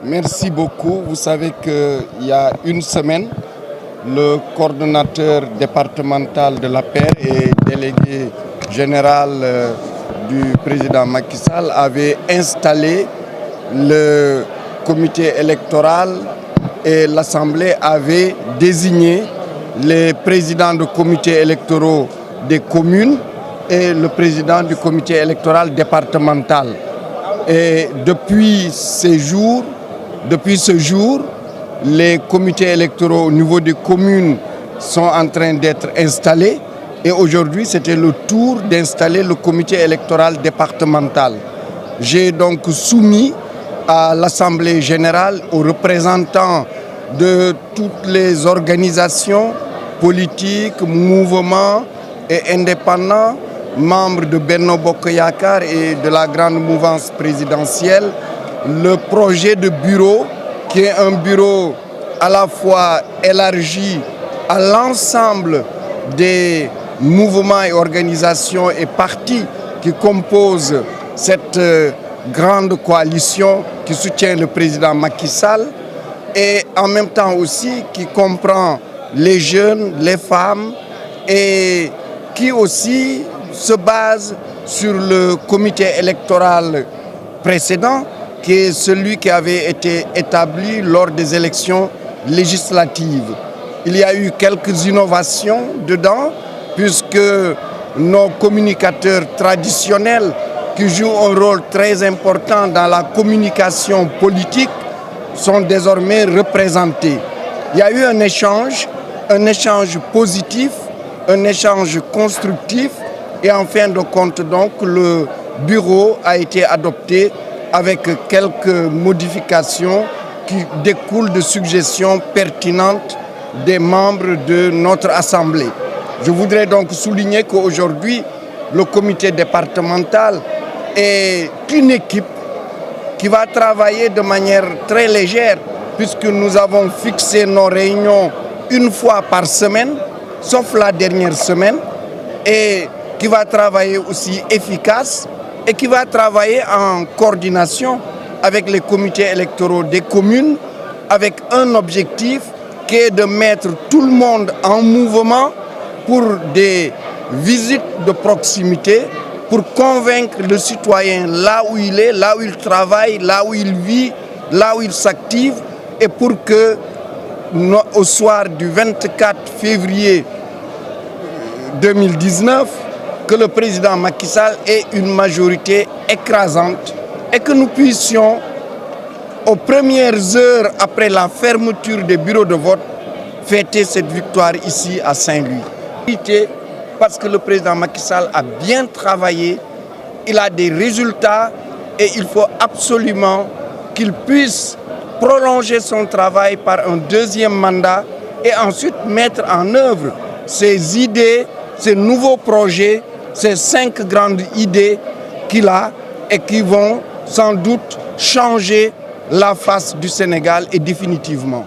Merci beaucoup. Vous savez qu'il y a une semaine, le coordonnateur départemental de l'APR et délégué général du président Macky Sall avait installé le comité électoral et l'Assemblée avait désigné les présidents de comités électoraux des communes et le président du comité électoral départemental. Et depuis ce jour, les comités électoraux au niveau des communes sont en train d'être installés et aujourd'hui c'était le tour d'installer le comité électoral départemental. J'ai donc soumis à l'Assemblée générale, aux représentants de toutes les organisations politiques, mouvements et indépendants, membres de Benno Bokk Yakaar et de la grande mouvance présidentielle, le projet de bureau qui est un bureau à la fois élargi à l'ensemble des mouvements et organisations et partis qui composent cette grande coalition qui soutient le président Macky Sall et en même temps aussi qui comprend les jeunes, les femmes et qui aussi se base sur le comité électoral précédent qui est celui qui avait été établi lors des élections législatives. Il y a eu quelques innovations dedans puisque nos communicateurs traditionnels qui jouent un rôle très important dans la communication politique sont désormais représentés. Il y a eu un échange positif, un échange constructif et en fin de compte donc le bureau a été adopté avec quelques modifications qui découlent de suggestions pertinentes des membres de notre Assemblée. Je voudrais donc souligner qu'aujourd'hui, le comité départemental est une équipe qui va travailler de manière très légère puisque nous avons fixé nos réunions une fois par semaine, sauf la dernière semaine, et qui va travailler aussi efficace et qui va travailler en coordination avec les comités électoraux des communes avec un objectif qui est de mettre tout le monde en mouvement pour des visites de proximité, pour convaincre le citoyen là où il est, là où il travaille, là où il vit, là où il s'active et pour que au soir du 24 février 2019, que le président Macky Sall ait une majorité écrasante et que nous puissions, aux premières heures après la fermeture des bureaux de vote, fêter cette victoire ici à Saint-Louis. Parce que le président Macky Sall a bien travaillé, il a des résultats et il faut absolument qu'il puisse prolonger son travail par un deuxième mandat et ensuite mettre en œuvre ses idées, ses nouveaux projets, ces 5 grandes idées qu'il a et qui vont sans doute changer la face du Sénégal et définitivement.